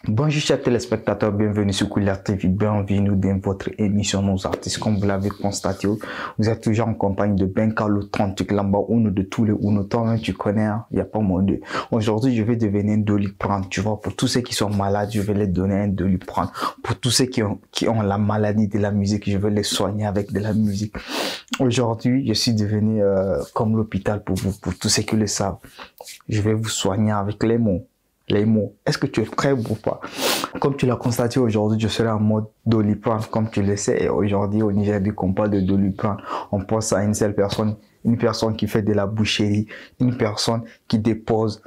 Bonjour chers téléspectateurs, bienvenue sur Couleur TV, bienvenue dans votre émission Nos Artistes. Comme vous l'avez constaté, vous êtes toujours en compagnie de Bencarlo 30 Lamba, uno de tous les uno, toi tu connais, il n'y a pas moins de. Aujourd'hui, je vais devenir un doliprane, tu vois, pour tous ceux qui sont malades, je vais les donner un doliprane. Pour tous ceux qui ont la maladie de la musique, je vais les soigner avec de la musique. Aujourd'hui, je suis devenu comme l'hôpital pour vous, pour tous ceux qui le savent. Je vais vous soigner avec les mots. Les mots. Est-ce que tu es prêt ou pas? Comme tu l'as constaté aujourd'hui, je serai en mode doliprane, comme tu le sais. Et aujourd'hui, au Niger, dès qu'on parle de doliprane, on pense à une seule personne. Une personne qui fait de la boucherie. Une personne qui dépose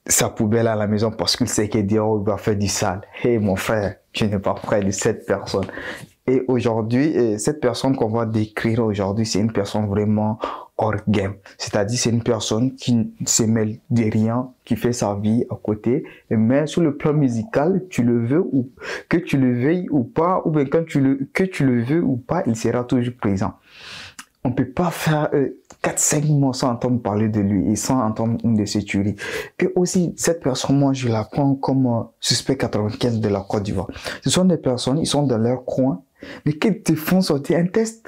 sa poubelle à la maison parce qu'il sait qu'il va faire du sale. Hey, mon frère, tu n'es pas près de cette personne. Et aujourd'hui, cette personne qu'on va décrire aujourd'hui, c'est une personne vraiment hors game. C'est-à-dire, c'est une personne qui ne se mêle de rien, qui fait sa vie à côté. Mais sur le plan musical, tu le veux ou que tu le veuilles ou pas, ou bien que tu le veux ou pas, il sera toujours présent. On peut pas faire 4-5 mois sans entendre parler de lui et sans entendre une de ses tueries. Et aussi, cette personne, moi, je la prends comme suspect 95 de la Côte d'Ivoire. Ce sont des personnes, ils sont dans leur coin, mais qu'ils te font sortir un test.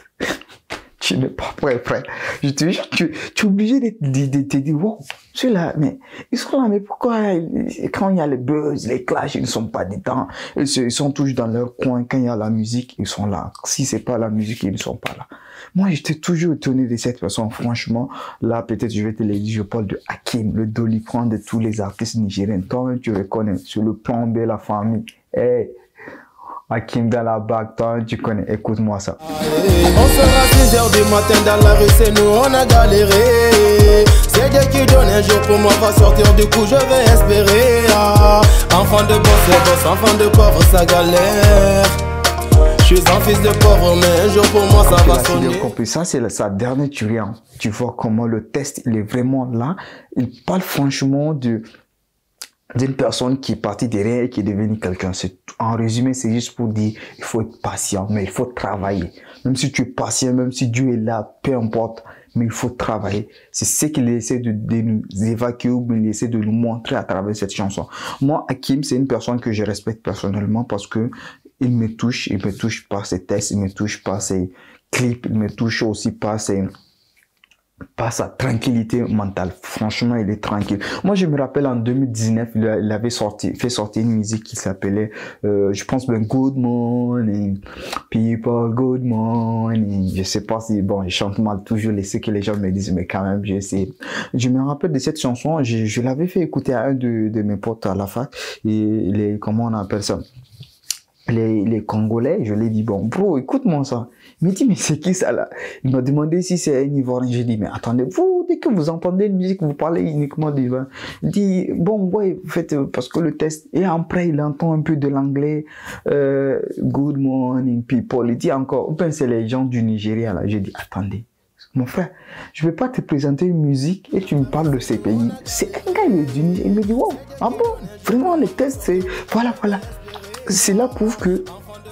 Tu n'es pas prêt, frère. Je te jure, tu es obligé de te dire, wow, celui-là, mais ils sont là, mais pourquoi quand il y a les buzz, les clashs, ils ne sont pas dedans. Ils sont toujours dans leur coin. Quand il y a la musique, ils sont là. Si c'est pas la musique, ils ne sont pas là. Moi, j'étais toujours étonné de cette personne. Franchement, là, peut-être je vais te le dire, je parle de Hakim, le doliprane de tous les artistes nigériens. Toi, tu reconnais, sur le plan de la famille. Hey, Hakim dans la bague, toi, tu connais, écoute-moi ça. On sera 6 heures du matin dans la rue, c'est nous, on a galéré. C'est Dieu qui donne un jour pour moi, va sortir, du coup je vais espérer. Enfant de boss, enfant de pauvre, ça galère. Je suis un fils de pauvre, mais un jour pour moi ça va sonner. Ça, c'est sa dernière tuerie. Hein. Tu vois comment le test, il est vraiment là. Il parle franchement d'une personne qui est partie derrière et qui est devenue quelqu'un. En résumé, c'est juste pour dire, il faut être patient, mais il faut travailler. Même si tu es patient, même si Dieu est là, peu importe, mais il faut travailler. C'est ce qu'il essaie de nous évacuer ou il essaie de nous montrer à travers cette chanson. Moi, Hakim, c'est une personne que je respecte personnellement parce que il me touche par ses textes, il me touche par ses clips, il me touche aussi par sa tranquillité mentale. Franchement, il est tranquille. Moi, je me rappelle en 2019, il avait fait sortir une musique qui s'appelait, je pense bien, Good Morning, People, Good Morning. Je sais pas si, bon, je chante mal toujours ce que les gens me disent, mais quand même, j'ai essayé. Je me rappelle de cette chanson, je l'avais fait écouter à un de mes potes à la fac, et comment on appelle ça? Les Congolais, je lui ai dit, bon, bro, écoute-moi ça. Il m'a dit, mais c'est qui ça là? Il m'a demandé si c'est un Ivoirien. J'ai dit, mais attendez, vous, dès que vous entendez une musique, vous parlez uniquement d'Ivoire. Il dit, bon, ouais, faites, parce que le test, et après, il entend un peu de l'anglais, good morning people. Il dit encore, ben, c'est les gens du Nigeria là. J'ai dit, attendez. Mon frère, je ne vais pas te présenter une musique et tu me parles de ces pays. C'est un gars du Nigeria. Il me dit, wow, ah bon, vraiment, les tests, c'est, voilà. Cela prouve que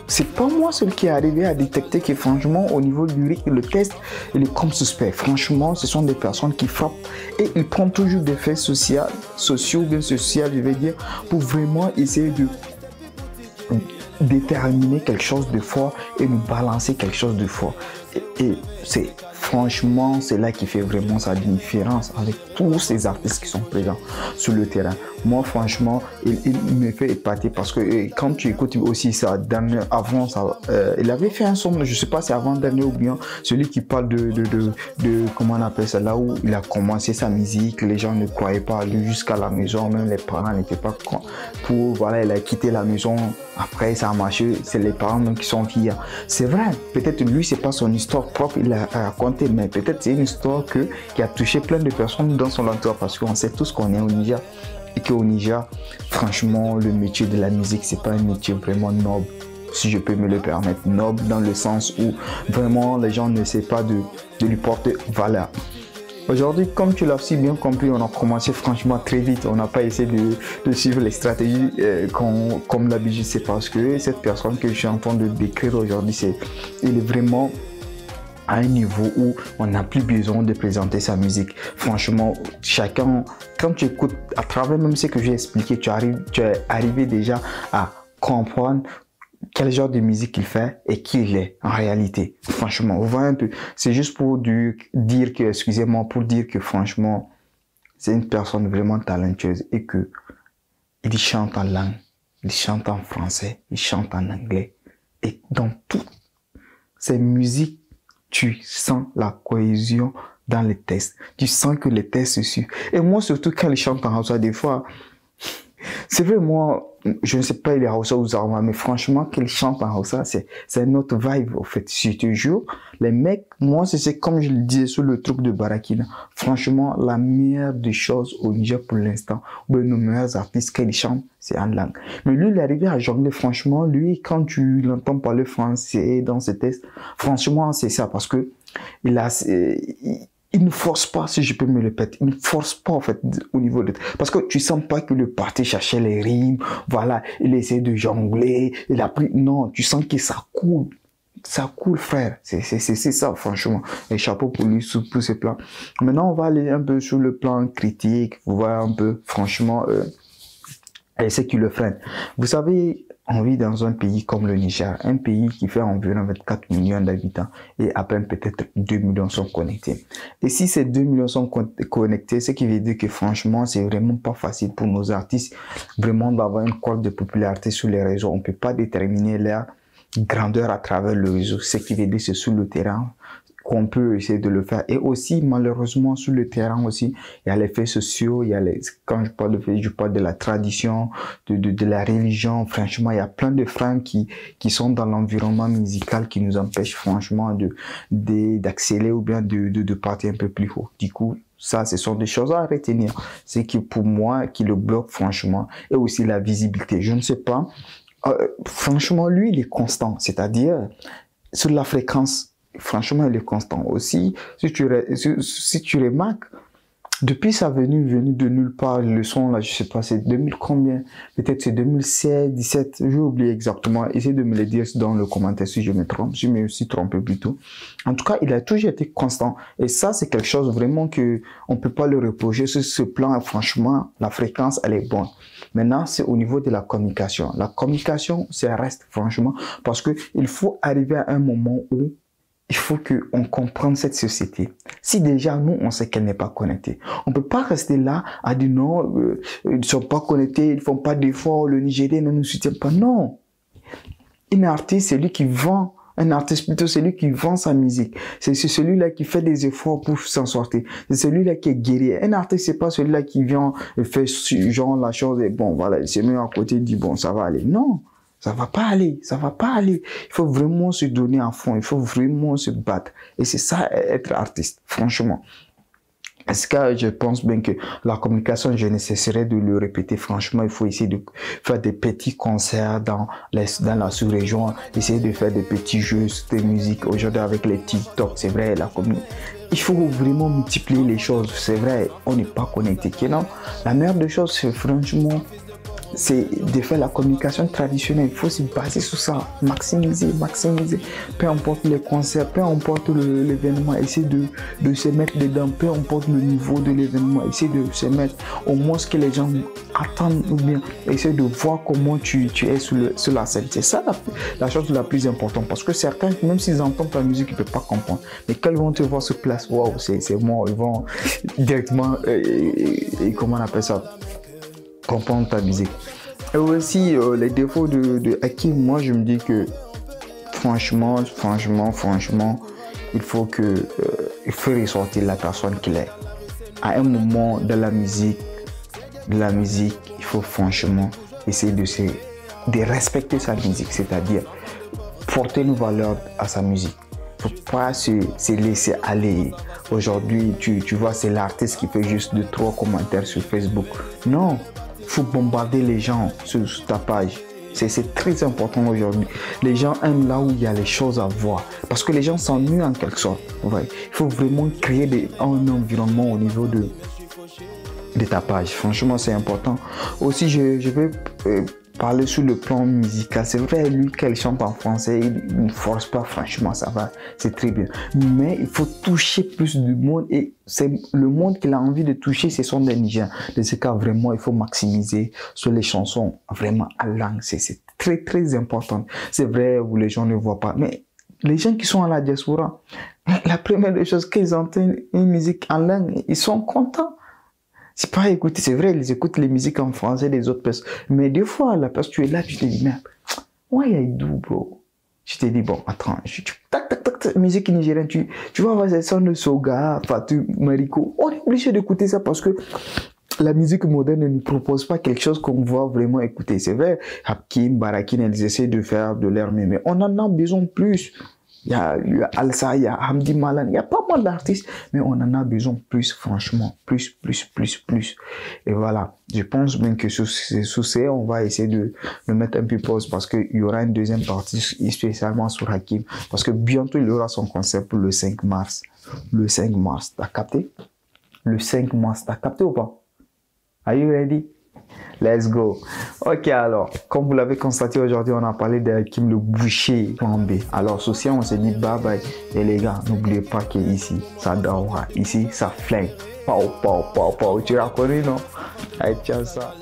c'est pas moi celui qui est arrivé à détecter que franchement au niveau du rythme, le test il est comme suspect. Franchement, ce sont des personnes qui frappent et ils prennent toujours des faits sociaux, je vais dire, pour vraiment essayer de déterminer quelque chose de fort et nous balancer quelque chose de fort. Et c'est franchement, c'est là qui fait vraiment sa différence avec tous ces artistes qui sont présents sur le terrain. Moi, franchement, il me fait épater parce que quand tu écoutes aussi sa dernière, avant ça, il avait fait un son, je sais pas si avant-dernier ou bien celui qui parle de comment on appelle ça, là où il a commencé sa musique, les gens ne croyaient pas à lui jusqu'à la maison, même les parents n'étaient pas pour, voilà, il a quitté la maison, après ça a marché, c'est les parents même qui sont fiers. C'est vrai, peut-être lui, c'est pas son histoire propre, il a raconté, mais peut-être c'est une histoire qui a touché plein de personnes dans son entourage parce qu'on sait tous qu'on est au Niger. Et qu'au Niger, franchement, le métier de la musique, c'est pas un métier vraiment noble, si je peux me le permettre. Noble dans le sens où vraiment les gens ne savent pas de lui porter valeur. Aujourd'hui, comme tu l'as si bien compris, on a commencé franchement très vite. On n'a pas essayé de suivre les stratégies comme d'habitude. C'est parce que cette personne que je suis en train de décrire aujourd'hui, il est vraiment à un niveau où on n'a plus besoin de présenter sa musique. Franchement, chacun, quand tu écoutes à travers même ce que j'ai expliqué, tu es arrivé déjà à comprendre quel genre de musique il fait et qui il est en réalité. Franchement, vous voyez un peu. C'est juste pour dire que, excusez-moi, pour dire que franchement, c'est une personne vraiment talentueuse et que il chante en langue, il chante en français, il chante en anglais. Et dans toutes ces musiques, tu sens la cohésion dans les textes. Tu sens que les textes se suivent. Et moi, surtout quand il chante en Hausa, des fois, c'est vrai, moi, je ne sais pas, il est Hausa ou Zarma, mais franchement, qu'il chante en Hausa, c'est un autre vibe, au fait. Je te jure, les mecs, moi, c'est comme je le disais sur le truc de Barakina. Franchement, la meilleure des choses au Niger pour l'instant, ou nos meilleurs artistes, quand ils chantent, c'est en langue. Mais lui, il est arrivé à jongler, franchement, lui, quand tu l'entends parler français dans ses textes, franchement, c'est ça, parce que il ne force pas, si je peux me le répéter, il ne force pas en fait au niveau de... Parce que tu sens pas que le parti cherchait les rimes, voilà, il essaie de jongler, il a pris... Non, tu sens que ça coule frère, c'est ça franchement, et chapeau pour lui sur tous ces plans. Maintenant on va aller un peu sur le plan critique, vous voyez un peu franchement, et c'est qui le freine. Vous savez, on vit dans un pays comme le Niger, un pays qui fait environ 24 millions d'habitants et à peine peut-être 2 millions sont connectés. Et si ces 2 millions sont connectés, ce qui veut dire que franchement, c'est vraiment pas facile pour nos artistes vraiment d'avoir une cote de popularité sur les réseaux. On peut pas déterminer leur grandeur à travers le réseau. Ce qui veut dire c'est sur le terrain qu'on peut essayer de le faire. Et aussi, malheureusement, sur le terrain aussi, il y a les faits sociaux, il y a quand je parle de faits, je parle de la tradition, de la religion. Franchement, il y a plein de freins qui sont dans l'environnement musical qui nous empêchent franchement d'accélérer ou bien de partir un peu plus haut. Du coup, ça, ce sont des choses à retenir. C'est que pour moi, qui le bloque franchement, et aussi la visibilité. Je ne sais pas. Franchement, lui, il est constant. C'est-à-dire, sur la fréquence, franchement, il est constant. Aussi, si tu remarques, depuis sa venue de nulle part, le son, là, je sais pas, c'est 2000 combien? Peut-être c'est 2016, 17, j'ai oublié exactement. Essayez de me le dire dans le commentaire si je me trompe, si je me suis trompé plutôt. En tout cas, il a toujours été constant. Et ça, c'est quelque chose vraiment que on peut pas le reprocher sur ce plan. Franchement, la fréquence, elle est bonne. Maintenant, c'est au niveau de la communication. La communication, ça reste, franchement, parce que il faut arriver à un moment où il faut qu'on comprenne cette société. Si déjà, nous, on sait qu'elle n'est pas connectée, on peut pas rester là à dire non, ils ne sont pas connectés, ils ne font pas d'efforts, le Nigérien ne nous soutient pas. Non. Un artiste, c'est lui qui vend. Un artiste, plutôt, c'est lui qui vend sa musique. C'est celui-là qui fait des efforts pour s'en sortir. C'est celui-là qui est guerrier. Un artiste, c'est pas celui-là qui vient et fait genre la chose et bon, voilà, il s'est mis à côté et dit bon, ça va aller. Non. Ça va pas aller, ça va pas aller. Il faut vraiment se donner à fond, il faut vraiment se battre. Et c'est ça, être artiste, franchement. Est-ce que je pense bien que la communication, je ne cesserai de le répéter, franchement, il faut essayer de faire des petits concerts dans la sous-région, essayer de faire des petits jeux de musique. Aujourd'hui, avec les TikTok, c'est vrai, la communication. Il faut vraiment multiplier les choses, c'est vrai, on n'est pas connecté. Non, la meilleure des choses, c'est franchement, c'est de faire la communication traditionnelle. Il faut se baser sur ça, maximiser. Peu importe les concerts, peu importe l'événement, essayer de se mettre dedans, peu importe le niveau de l'événement, essayer de se mettre au moins ce que les gens attendent ou bien essayer de voir comment tu es sur la scène. C'est ça la chose la plus importante parce que certains, même s'ils entendent ta musique, ils ne peuvent pas comprendre. Mais quand ils vont te voir sur place, waouh, c'est moi, ils vont directement, comment on appelle ça? Comprendre ta musique. Et aussi les défauts de Hakim, moi je me dis que franchement il faut ressortir la personne qu'il est. À un moment de la musique, il faut franchement essayer de respecter sa musique, c'est-à-dire porter une valeur à sa musique. Il ne faut pas se laisser aller. Aujourd'hui, tu vois, c'est l'artiste qui fait juste 2-3 commentaires sur Facebook. Non, il faut bombarder les gens sur ta page. C'est très important aujourd'hui. Les gens aiment là où il y a les choses à voir. Parce que les gens s'ennuient en quelque sorte. Ouais. Il faut vraiment créer un environnement au niveau de ta page. Franchement, c'est important. Aussi, je vais parler sur le plan musical. C'est vrai, lui, qu'elle chante en français, il ne force pas, franchement, ça va, c'est très bien. Mais il faut toucher plus de monde et c'est le monde qu'il a envie de toucher, ce sont des Nigériens. Dans ce cas, vraiment, il faut maximiser sur les chansons vraiment à langue. C'est très, très important. C'est vrai, où les gens ne voient pas, mais les gens qui sont à la diaspora, la première des choses qu'ils entendent une musique en langue, ils sont contents. C'est pas écouter, c'est vrai, ils écoutent les musiques en français des autres personnes. Mais des fois, là, parce que tu es là, tu te dis, merde, ouais, il y a d'où, bro. Je te dis, bon, attends, tac, tac, tac, musique nigérienne, tu vas voir ces sons de Soga, Fatou, Mariko. On est obligé d'écouter ça parce que la musique moderne ne nous propose pas quelque chose qu'on va vraiment écouter. C'est vrai, Hakim, Barakin, elles essaient de faire de l'air, mais on en a besoin plus. Il y a Alsa, il y a Hamdi Malan, il y a pas mal d'artistes, mais on en a besoin plus, franchement, plus. Et voilà, je pense bien que sous ces, on va essayer de mettre un peu pause parce qu'il y aura une deuxième partie spécialement sur Hakim, parce que bientôt il aura son concert pour le 5 mars. Le 5 mars, t'as capté? Le 5 mars, t'as capté ou pas? Are you ready? Let's go. Ok, alors, comme vous l'avez constaté aujourd'hui, on a parlé de Hakim le boucher plan B. Alors, sur ce, on s'est dit bye bye. Et les gars, n'oubliez pas qu'ici, ça dort. Ici, ça flingue. Pau. Tu l'as connu, non? Allez, tiens ça.